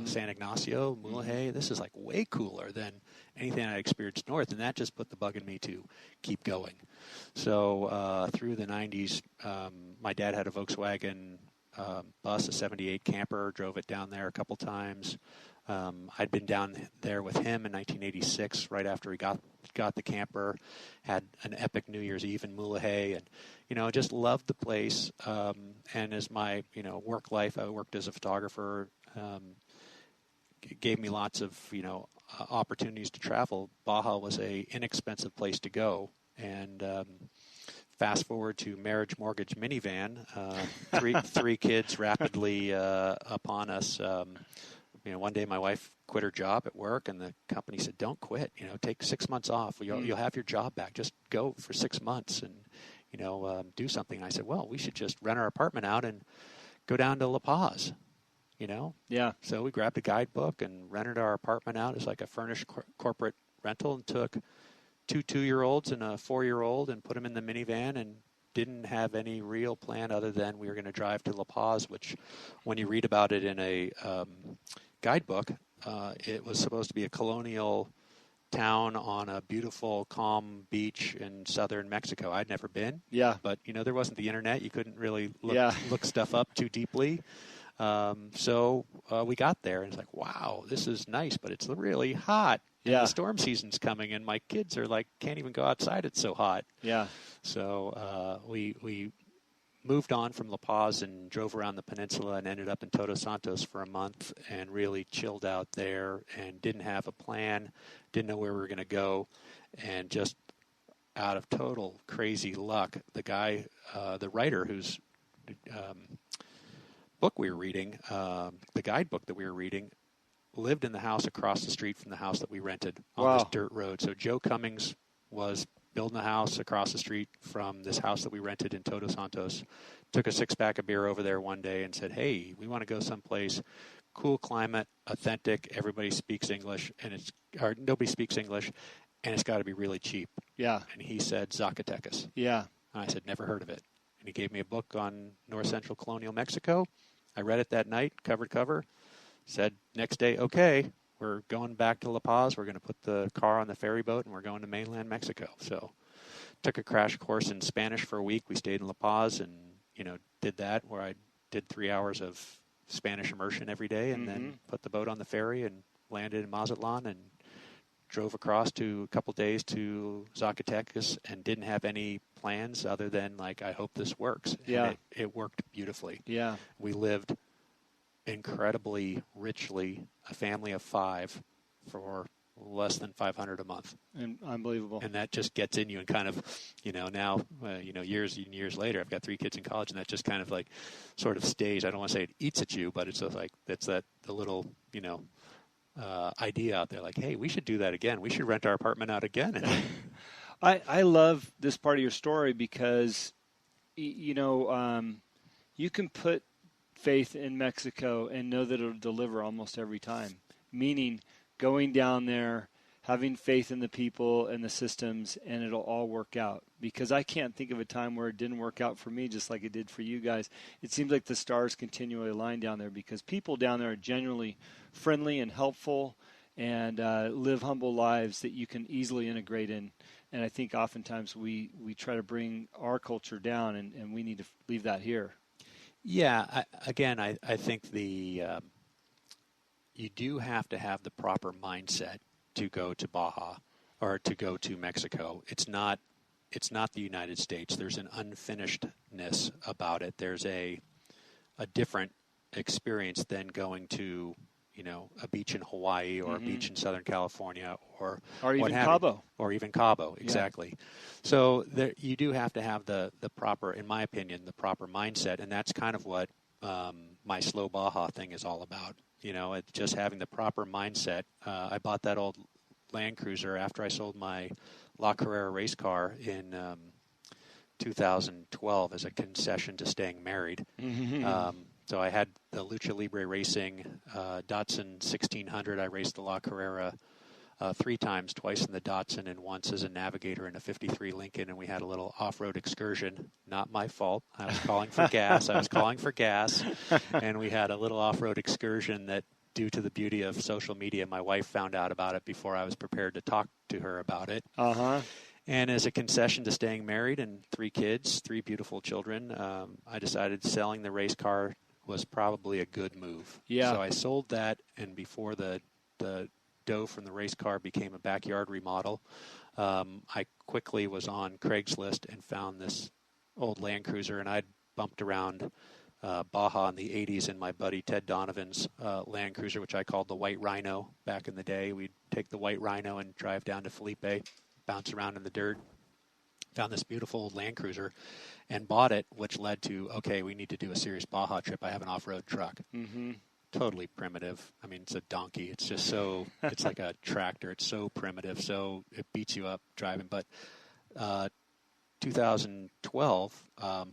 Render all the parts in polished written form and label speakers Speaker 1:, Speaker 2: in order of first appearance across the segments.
Speaker 1: San Ignacio, Mulegé, this is like way cooler than anything I experienced north, and that just put the bug in me to keep going. So through the 90s, my dad had a Volkswagen bus, a 78 camper, drove it down there a couple times. I'd been down there with him in 1986, right after he got the camper, had an epic New Year's Eve in Mulegé, and, just loved the place. And as my, work life, I worked as a photographer, gave me lots of, opportunities to travel. Baja was a inexpensive place to go. And fast forward to marriage, mortgage, minivan, three kids rapidly upon us. One day my wife quit her job at work, and the company said, "Don't quit. Take 6 months off. You'll have your job back. Just go for 6 months and do something." And I said, "Well, we should just rent our apartment out and go down to La Paz."
Speaker 2: Yeah.
Speaker 1: So we grabbed a guidebook and rented our apartment out as like a furnished corporate rental, and took 2 2-year-olds and a 4-year-old and put them in the minivan, and didn't have any real plan other than we were going to drive to La Paz, which when you read about it in a guidebook, it was supposed to be a colonial town on a beautiful, calm beach in southern Mexico. I'd never been.
Speaker 2: Yeah.
Speaker 1: But, there wasn't the internet. You couldn't really look stuff up too deeply. So we got there, and it's like, wow, this is nice, but it's really hot. And the storm season's coming, and my kids are like, can't even go outside. It's so hot.
Speaker 2: Yeah.
Speaker 1: So we moved on from La Paz and drove around the peninsula and ended up in Todos Santos for a month, and really chilled out there and didn't have a plan, didn't know where we were going to go, and just out of total crazy luck, the guy, the writer whose book we were reading, the guidebook that we were reading, lived in the house across the street from the house that we rented on this dirt road. So Joe Cummings was building a house across the street from this house that we rented in Todos Santos. Took a 6-pack of beer over there one day and said, "Hey, we want to go someplace, cool climate, authentic, everybody speaks English, or nobody speaks English, and it's got to be really cheap."
Speaker 2: Yeah.
Speaker 1: And he said, "Zacatecas."
Speaker 2: Yeah.
Speaker 1: And I said, "Never heard of it." And he gave me a book on north central colonial Mexico. I read it that night, cover to cover. Said next day, "Okay, we're going back to La Paz. We're going to put the car on the ferry boat, and we're going to mainland Mexico." So took a crash course in Spanish for a week. We stayed in La Paz and, did that, where I did 3 hours of Spanish immersion every day, and then put the boat on the ferry and landed in Mazatlan and drove across to a couple days to Zacatecas, and didn't have any plans other than, like, I hope this works.
Speaker 2: Yeah.
Speaker 1: And it worked beautifully.
Speaker 2: Yeah.
Speaker 1: We lived incredibly richly, a family of 5, for less than $500 a month.
Speaker 2: And unbelievable.
Speaker 1: And that just gets in you, and kind of, now, years and years later, I've got 3 kids in college, and that just kind of like sort of stays. I don't want to say it eats at you, but it's just like, that's the little, idea out there, like, hey, we should do that again. We should rent our apartment out again.
Speaker 2: I love this part of your story because, you can put faith in Mexico and know that it'll deliver almost every time. Meaning going down there, having faith in the people and the systems, and it'll all work out. Because I can't think of a time where it didn't work out for me just like it did for you guys. It seems like the stars continually align down there because people down there are genuinely friendly and helpful and live humble lives that you can easily integrate in. And I think oftentimes we try to bring our culture down, and we need to leave that here.
Speaker 1: Yeah, I think you do have to have the proper mindset to go to Baja or to go to Mexico. It's not the United States. There's an unfinishedness about it. There's a different experience than going to, a beach in Hawaii or a beach in Southern California or
Speaker 2: even Cabo.
Speaker 1: Or even Cabo, exactly. Yeah. So you do have to have the proper, in my opinion, the proper mindset, and that's kind of what my Slow Baja thing is all about. It's just having the proper mindset. I bought that old Land Cruiser after I sold my La Carrera race car in 2012 as a concession to staying married. So I had the Lucha Libre Racing Datsun 1600. I raced the La Carrera 3 times, twice in the Datsun and once as a navigator in a 53 Lincoln, and we had a little off-road excursion. Not my fault. I was calling for gas. And we had a little off-road excursion that due to the beauty of social media, my wife found out about it before I was prepared to talk to her about it.
Speaker 2: Uh-huh.
Speaker 1: And as a concession to staying married and 3 kids, 3 beautiful children, I decided selling the race car was probably a good move.
Speaker 2: Yeah.
Speaker 1: So I sold that, and before the dough from the race car became a backyard remodel, I quickly was on Craigslist and found this old Land Cruiser, and I'd bumped around Baja in the 80s in my buddy Ted Donovan's Land Cruiser, which I called the White Rhino back in the day. We'd take the White Rhino and drive down to Felipe, bounce around in the dirt, found this beautiful old Land Cruiser, and bought it, which led to, okay, we need to do a serious Baja trip. I have an off-road truck.
Speaker 2: Mm-hmm.
Speaker 1: Totally primitive. I mean, it's a donkey. It's just so, it's like a tractor. It's so primitive, so it beats you up driving. But 2012,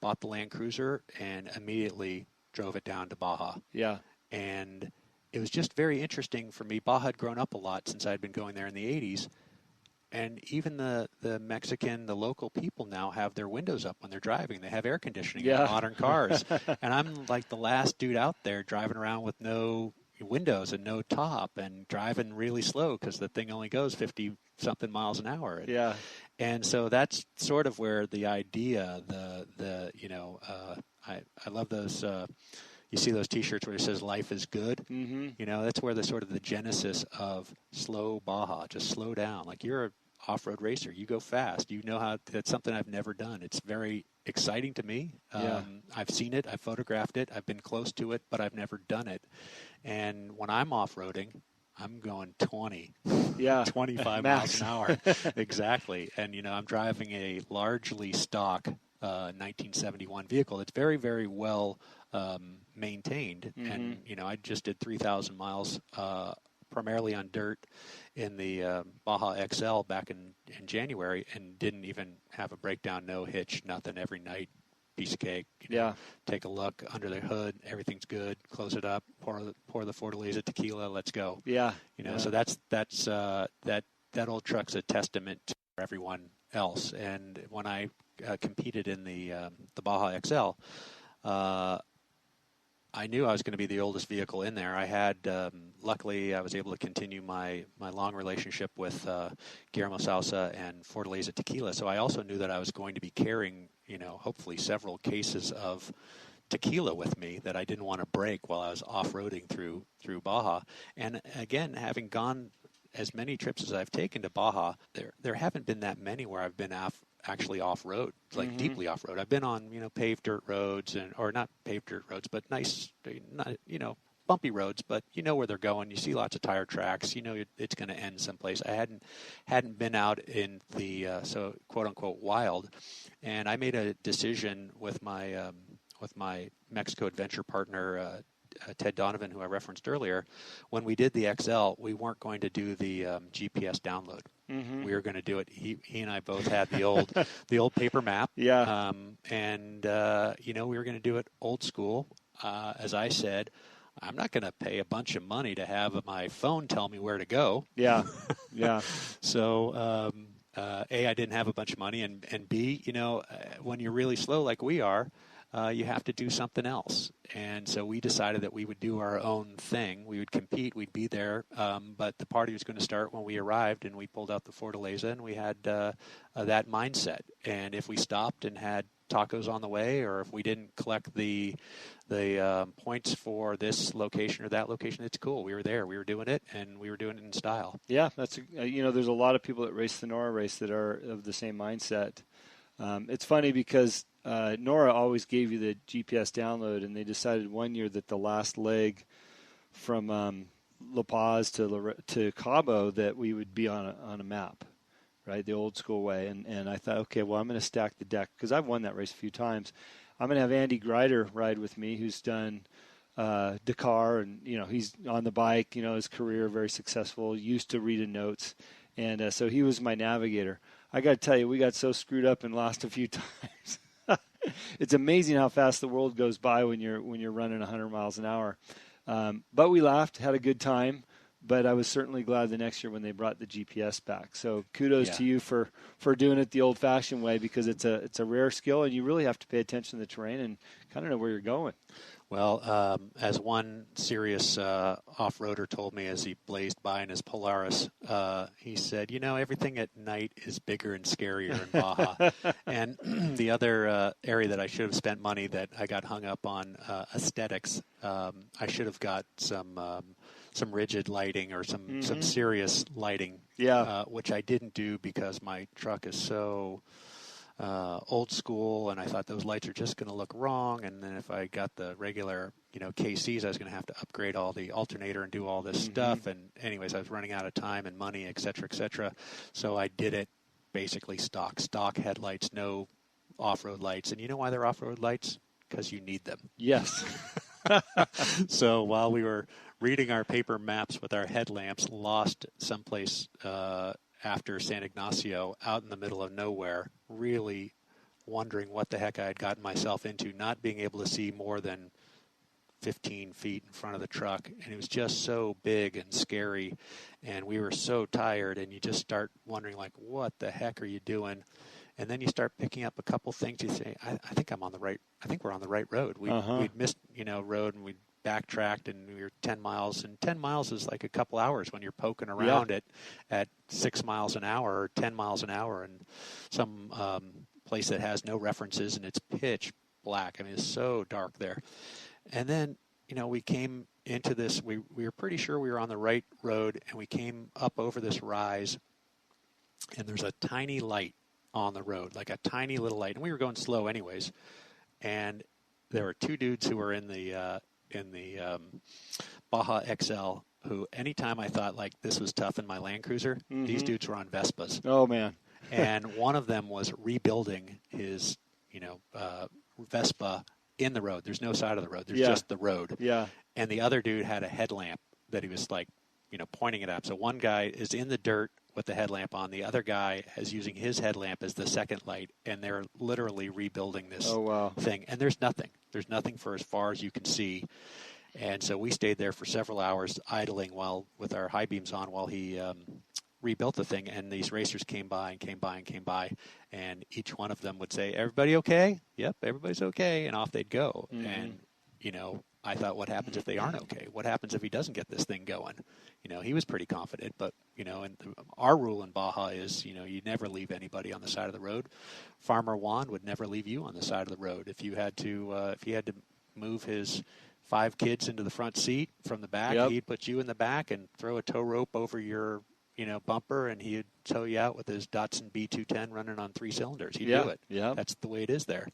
Speaker 1: bought the Land Cruiser and immediately drove it down to Baja.
Speaker 2: Yeah.
Speaker 1: And it was just very interesting for me. Baja had grown up a lot since I'd been going there in the 80s. And even the local people now have their windows up when they're driving. They have air conditioning in modern cars. And I'm like the last dude out there driving around with no windows and no top and driving really slow because the thing only goes 50-something miles an hour.
Speaker 2: Yeah.
Speaker 1: And so that's sort of where the idea, I love those, you see those T-shirts where it says "Life is good."
Speaker 2: Mm-hmm.
Speaker 1: You know, that's where the sort of the genesis of slow Baja, just slow down. Like you're an off-road racer, you go fast. You know how that's something I've never done. It's very exciting to me. I've seen it, I've photographed it, I've been close to it, but I've never done it. And when I'm off-roading, I'm going 25 miles an hour. Exactly. And, I'm driving a largely stock 1971 vehicle. It's very, very well maintained.
Speaker 2: Mm-hmm.
Speaker 1: And, I just did 3,000 miles primarily on dirt in the Baja XL back in January and didn't even have a breakdown, no hitch, nothing every night. Piece of cake. Take a look under the hood. Everything's good. Close it up. Pour the Fortaleza tequila. Let's go. So that old truck's a testament to everyone else. And when I competed in the Baja XL, I knew I was going to be the oldest vehicle in there. I had, luckily, I was able to continue my long relationship with Guillermo Sousa and Fortaleza Tequila. So I also knew that I was going to be carrying, hopefully several cases of tequila with me that I didn't want to break while I was off-roading through Baja. And again, having gone as many trips as I've taken to Baja, there haven't been that many where I've been actually off-road, like deeply off-road. I've been on, paved dirt roads or not paved dirt roads, but nice, bumpy roads, but you know where they're going. You see lots of tire tracks. It's going to end someplace. I hadn't been out in the, so quote unquote wild. And I made a decision with my Mexico adventure partner, Ted Donovan, who I referenced earlier. When we did the XL, we weren't going to do the GPS download. Mm-hmm. We were going to do it. He and I both had the old paper map.
Speaker 2: Yeah.
Speaker 1: We were going to do it old school. As I said, I'm not going to pay a bunch of money to have my phone tell me where to go.
Speaker 2: Yeah. Yeah.
Speaker 1: So, A, I didn't have a bunch of money, and B, when you're really slow like we are, you have to do something else. And so we decided that we would do our own thing. We would compete. We'd be there. But the party was going to start when we arrived, and we pulled out the Fortaleza, and we had that mindset. And if we stopped and had tacos on the way, or if we didn't collect the points for this location or that location, it's cool. We were there. We were doing it, and we were doing it in style.
Speaker 2: Yeah, that's there's a lot of people that race the Nora race that are of the same mindset. It's funny because Nora always gave you the GPS download, and they decided one year that the last leg from La Paz to Cabo that we would be on a map, right, the old school way. And I thought, okay, well, I'm going to stack the deck because I've won that race a few times. I'm going to have Andy Grider ride with me, who's done Dakar, and he's on the bike. His career very successful. Used to reading notes, and so he was my navigator. I got to tell you, we got so screwed up and lost a few times. It's amazing how fast the world goes by when you're running 100 miles an hour. But we laughed, had a good time. But I was certainly glad the next year when they brought the GPS back. So kudos to you for doing it the old-fashioned way, because it's a rare skill, and you really have to pay attention to the terrain and kind of know where you're going.
Speaker 1: Well, as one serious off-roader told me as he blazed by in his Polaris, he said, everything at night is bigger and scarier in Baja. And the other area that I should have spent money that I got hung up on, aesthetics, I should have got some rigid lighting or some serious lighting, which I didn't do because my truck is so old school, and I thought those lights are just going to look wrong. And then if I got the regular, KCs, I was going to have to upgrade all the alternator and do all this stuff. And anyways, I was running out of time and money, et cetera, et cetera. So I did it basically stock headlights, no off-road lights. And you know why they're off-road lights? Because you need them.
Speaker 2: Yes.
Speaker 1: So while we were reading our paper maps with our headlamps, lost someplace after San Ignacio, out in the middle of nowhere, really wondering what the heck I had gotten myself into, not being able to see more than 15 feet in front of the truck. And it was just so big and scary, and we were so tired, and you just start wondering, like, what the heck are you doing? And then you start picking up a couple things. You say, I think we're on the right road. We'd missed, road, and we'd backtracked, and we were 10 miles, and 10 miles is like a couple hours when you're poking around it at 6 miles an hour or 10 miles an hour in some place that has no references, and it's pitch black. I mean, it's so dark there. And then, we came into this, we were pretty sure we were on the right road, and we came up over this rise, and there's a tiny light on the road, like a tiny little light, and we were going slow anyways, and there were two dudes who were in the Baja XL, who anytime I thought like this was tough in my Land Cruiser, these dudes were on Vespas.
Speaker 2: Oh man.
Speaker 1: And one of them was rebuilding his, Vespa in the road. There's no side of the road. There's just the road.
Speaker 2: Yeah.
Speaker 1: And the other dude had a headlamp that he was like, pointing it up. So one guy is in the dirt with the headlamp on. The other guy is using his headlamp as the second light, and they're literally rebuilding this thing. And there's nothing. There's nothing for as far as you can see. And so we stayed there for several hours idling with our high beams on while he rebuilt the thing. And these racers came by, and each one of them would say, "Everybody okay?" "Yep, everybody's okay." And off they'd go. And, I thought, what happens if they aren't okay? What happens if he doesn't get this thing going? He was pretty confident, but, and our rule in Baja is, you never leave anybody on the side of the road. Farmer Juan would never leave you on the side of the road. If you had to move his 5 kids into the front seat from the back, he'd put you in the back and throw a tow rope over your, bumper, and he'd tow you out with his Datsun B210 running on 3 cylinders. He'd do it. Yeah. That's the way it is there.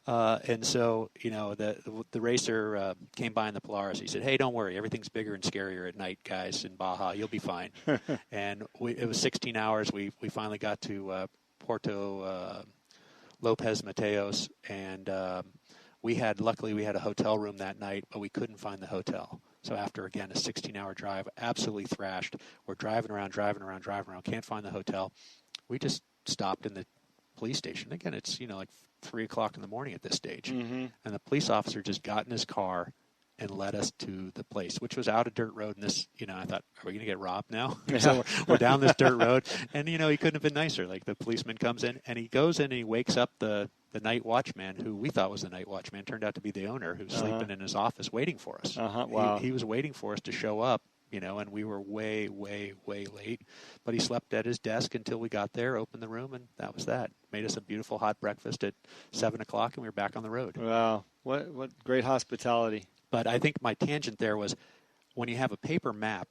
Speaker 1: And so, the racer came by in the Polaris. He said, "Hey, don't worry. Everything's bigger and scarier at night, guys, in Baja. You'll be fine." And it was 16 hours. We finally got to Puerto Lopez Mateos, and luckily we had a hotel room that night, but we couldn't find the hotel. So after, again, a 16-hour drive, absolutely thrashed. We're driving around, can't find the hotel. We just stopped in the police station. Again, it's, like 3 o'clock in the morning at this stage. And the police officer just got in his car and led us to the place, which was out a dirt road. And this, I thought, are we going to get robbed now? So we're down this dirt road. And, he couldn't have been nicer. Like, the policeman comes in, and he goes in and he wakes up the night watchman, who we thought was the night watchman, turned out to be the owner, who's sleeping in his office waiting for us.
Speaker 2: Wow.
Speaker 1: He was waiting for us to show up, and we were way, way, way late. But he slept at his desk until we got there, opened the room, and that was that. Made us a beautiful hot breakfast at 7 o'clock, and we were back on the road.
Speaker 2: Wow. What great hospitality.
Speaker 1: But I think my tangent there was, when you have a paper map,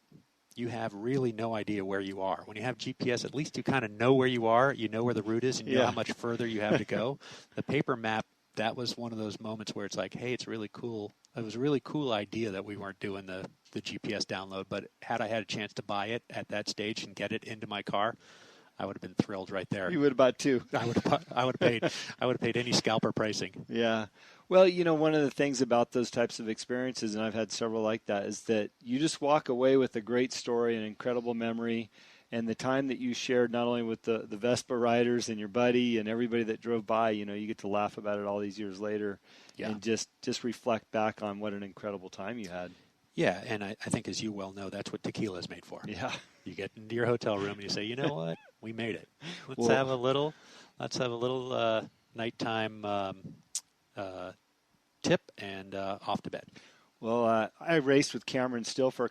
Speaker 1: you have really no idea where you are. When you have GPS, at least you kind of know where you are. You know where the route is, and you know how much further you have to go. The paper map, that was one of those moments where it's like, hey, it's really cool. It was a really cool idea that we weren't doing the GPS download, but had I had a chance to buy it at that stage and get it into my car, I would have been thrilled right there.
Speaker 2: You would have bought 2.
Speaker 1: I would have paid any scalper pricing.
Speaker 2: Yeah. Well, one of the things about those types of experiences, and I've had several like that, is that you just walk away with a great story, an incredible memory, and the time that you shared not only with the Vespa riders and your buddy and everybody that drove by, you get to laugh about it all these years later and just reflect back on what an incredible time you had.
Speaker 1: Yeah, and I think, as you well know, that's what tequila is made for.
Speaker 2: Yeah.
Speaker 1: You get into your hotel room and you say, you know what, we made it. Let's have a little nighttime tip, and off to bed.
Speaker 2: Well, I raced with Cameron Still for a